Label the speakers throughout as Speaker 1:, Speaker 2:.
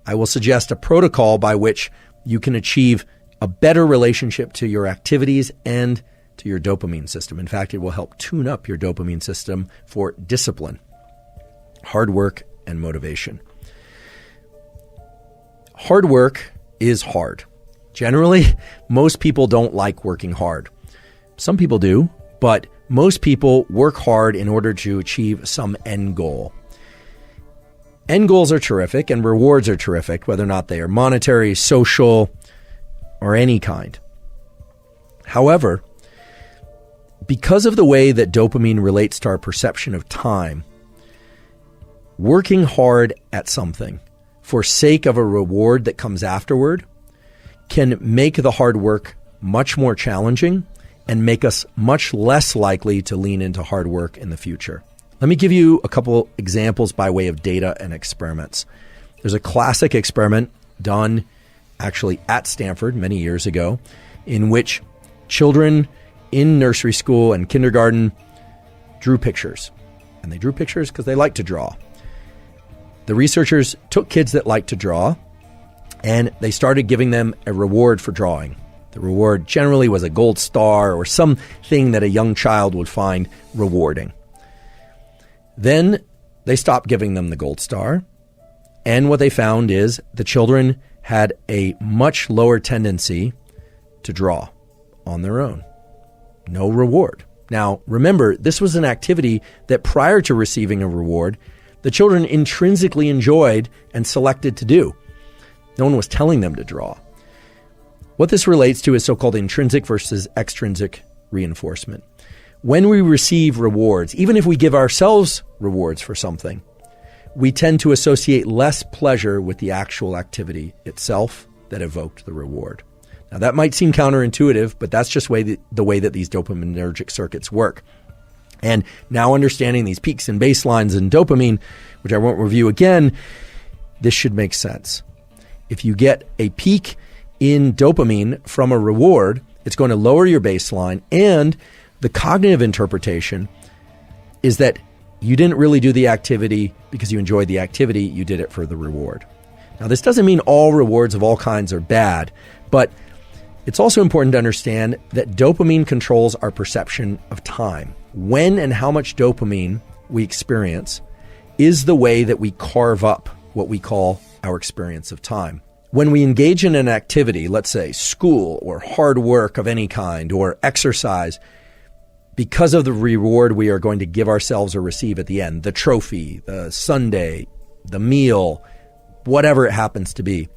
Speaker 1: I will suggest a protocol by which you can achieve a better relationship to your activities and to your dopamine system. In fact, it will help tune up your dopamine system for discipline, hard work, and motivation. Hard work is hard. Generally, most people don't like working hard. Some people do, but most people work hard in order to achieve some end goal. End goals are terrific and rewards are terrific, whether or not they are monetary, social, or any kind. However, because of the way that dopamine relates to our perception of time, working hard at something for sake of a reward that comes afterward can make the hard work much more challenging and make us much less likely to lean into hard work in the future. Let me give you a couple examples by way of data and experiments. There's a classic experiment done actually at Stanford many years ago in which children in nursery school and kindergarten drew pictures. And they drew pictures because they like to draw. The researchers took kids that like to draw and they started giving them a reward for drawing. The reward generally was a gold star or something that a young child would find rewarding. Then they stopped giving them the gold star. And what they found is the children had a much lower tendency to draw on their own. No reward. Now, remember, this was an activity that prior to receiving a reward, the children intrinsically enjoyed and selected to do. No one was telling them to draw. What this relates to is so-called intrinsic versus extrinsic reinforcement. When we receive rewards, even if we give ourselves rewards for something, we tend to associate less pleasure with the actual activity itself that evoked the reward. Now, that might seem counterintuitive, but that's just the way that these dopaminergic circuits work. And now understanding these peaks and baselines in dopamine, which I won't review again, this should make sense. If you get a peak in dopamine from a reward, it's going to lower your baseline, and the cognitive interpretation is that you didn't really do the activity because you enjoyed the activity, you did it for the reward. Now, this doesn't mean all rewards of all kinds are bad, but it's also important to understand that dopamine controls our perception of time. When and how much dopamine we experience is the way that we carve up what we call our experience of time. When we engage in an activity, let's say school or hard work of any kind or exercise, because of the reward we are going to give ourselves or receive at the end, the trophy, the sundae, the meal, whatever it happens to be,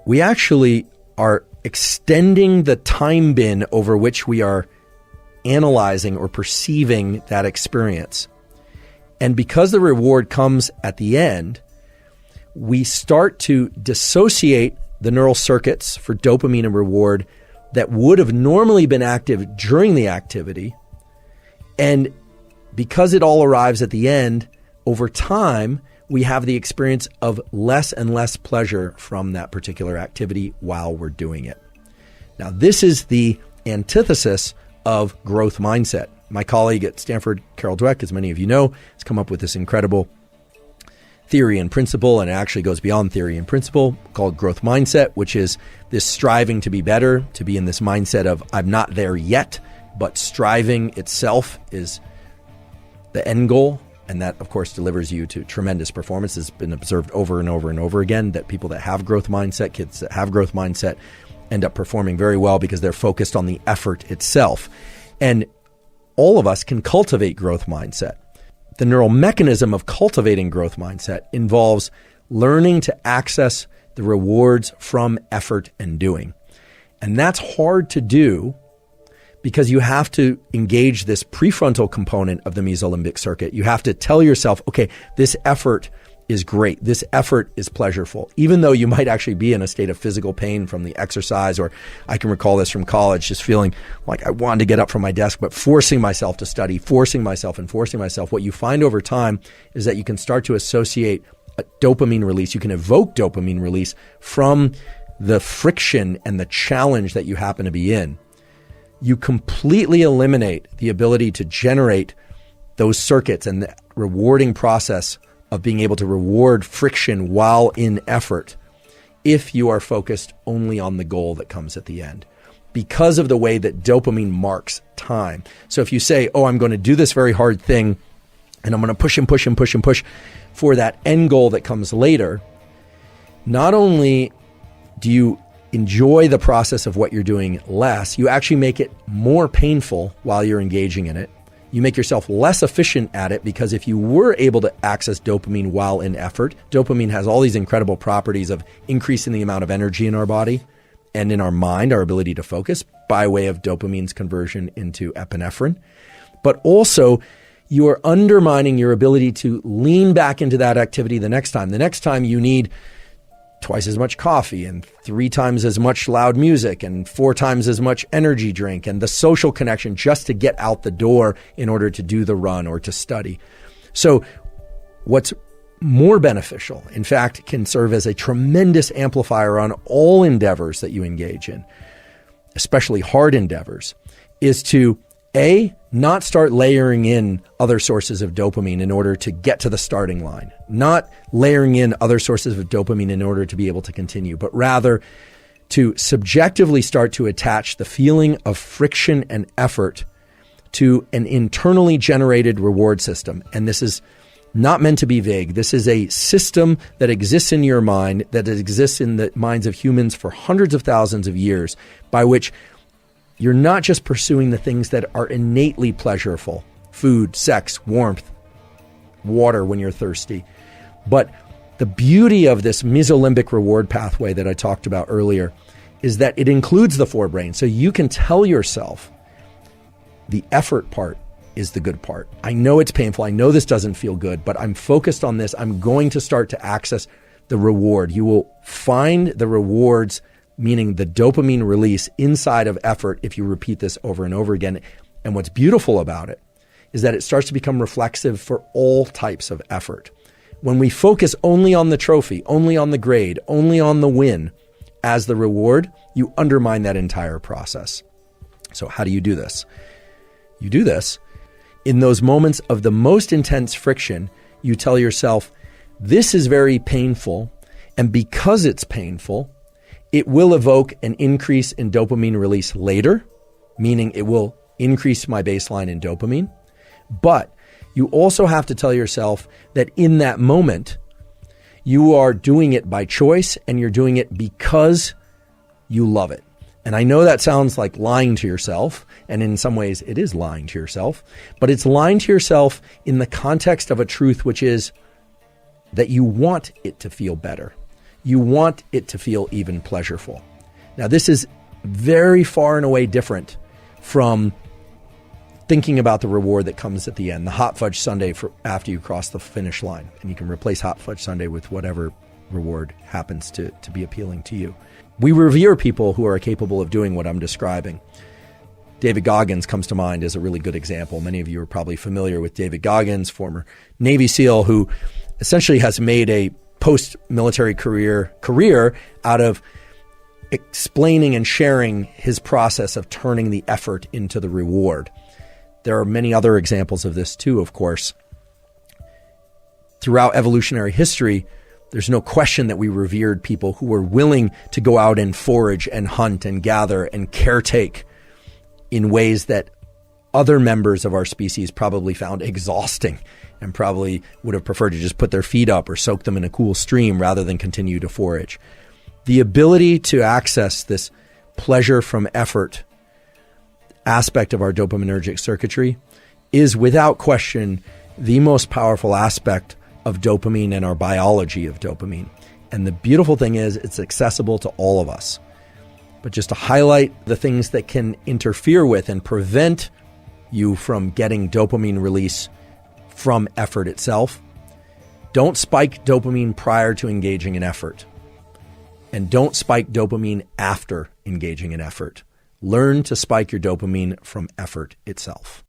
Speaker 1: we actually are extending the time bin over which we are analyzing or perceiving that experience. And because the reward comes at the end, we start to dissociate the neural circuits for dopamine and reward that would have normally been active during the activity. And because it all arrives at the end, over time, we have the experience of less and less pleasure from that particular activity while we're doing it. Now, this is the antithesis of growth mindset. My colleague at Stanford, Carol Dweck, as many of you know, has come up with this incredible theory and principle, and it actually goes beyond theory and principle, called growth mindset, which is this striving to be better, to be in this mindset of I'm not there yet, but striving itself is the end goal. And that, of course, delivers you to tremendous performance. It's been observed over and over and over again that people that have growth mindset, kids that have growth mindset, end up performing very well because they're focused on the effort itself. And all of us can cultivate growth mindset. The neural mechanism of cultivating growth mindset involves learning to access the rewards from effort and doing. And that's hard to do because you have to engage this prefrontal component of the mesolimbic circuit. You have to tell yourself, okay, this effort is great. This effort is pleasurable, even though you might actually be in a state of physical pain from the exercise, or I can recall this from college, just feeling like I wanted to get up from my desk, but forcing myself to study, forcing myself. What you find over time is that you can start to associate a dopamine release. You can evoke dopamine release from the friction and the challenge that you happen to be in. You completely eliminate the ability to generate those circuits and the rewarding process of being able to reward friction while in effort if you are focused only on the goal that comes at the end, because of the way that dopamine marks time. So if you say, oh, I'm going to do this very hard thing and I'm going to push and push and push and push for that end goal that comes later, not only do you enjoy the process of what you're doing less, you actually make it more painful while you're engaging in it. You make yourself less efficient at it, because if you were able to access dopamine while in effort, dopamine has all these incredible properties of increasing the amount of energy in our body and in our mind, our ability to focus by way of dopamine's conversion into epinephrine. But also, you are undermining your ability to lean back into that activity the next time. The next time you need twice as much coffee and 3 times as much loud music and 4 times as much energy drink and the social connection just to get out the door in order to do the run or to study. So what's more beneficial, in fact, can serve as a tremendous amplifier on all endeavors that you engage in, especially hard endeavors, is to not start layering in other sources of dopamine in order to get to the starting line, not layering in other sources of dopamine in order to be able to continue, but rather to subjectively start to attach the feeling of friction and effort to an internally generated reward system. And this is not meant to be vague. This is a system that exists in your mind, that exists in the minds of humans for hundreds of thousands of years, by which you're not just pursuing the things that are innately pleasurable, food, sex, warmth, water when you're thirsty, but the beauty of this mesolimbic reward pathway that I talked about earlier is that it includes the forebrain. So you can tell yourself the effort part is the good part. I know it's painful. I know this doesn't feel good, but I'm focused on this. I'm going to start to access the reward. You will find the rewards, meaning the dopamine release inside of effort, if you repeat this over and over again. And what's beautiful about it is that it starts to become reflexive for all types of effort. When we focus only on the trophy, only on the grade, only on the win as the reward, you undermine that entire process. So how do you do this? You do this in those moments of the most intense friction. You tell yourself, this is very painful, and because it's painful, it will evoke an increase in dopamine release later, meaning it will increase my baseline in dopamine. But you also have to tell yourself that in that moment, you are doing it by choice and you're doing it because you love it. And I know that sounds like lying to yourself, and in some ways it is lying to yourself, but it's lying to yourself in the context of a truth, which is that you want it to feel better. You want it to feel even pleasurable. Now, this is very far and away different from thinking about the reward that comes at the end, the hot fudge sundae for after you cross the finish line. And you can replace hot fudge sundae with whatever reward happens to be appealing to you. We revere people who are capable of doing what I'm describing. David Goggins comes to mind as a really good example. Many of you are probably familiar with David Goggins, former Navy SEAL, who essentially has made a post-military career out of explaining and sharing his process of turning the effort into the reward. There are many other examples of this too, of course. Throughout evolutionary history, there's no question that we revered people who were willing to go out and forage and hunt and gather and caretake in ways that other members of our species probably found exhausting and probably would have preferred to just put their feet up or soak them in a cool stream rather than continue to forage. The ability to access this pleasure from effort aspect of our dopaminergic circuitry is without question the most powerful aspect of dopamine and our biology of dopamine. And the beautiful thing is it's accessible to all of us. But just to highlight the things that can interfere with and prevent you from getting dopamine release from effort itself, don't spike dopamine prior to engaging in effort. And don't spike dopamine after engaging in effort. Learn to spike your dopamine from effort itself.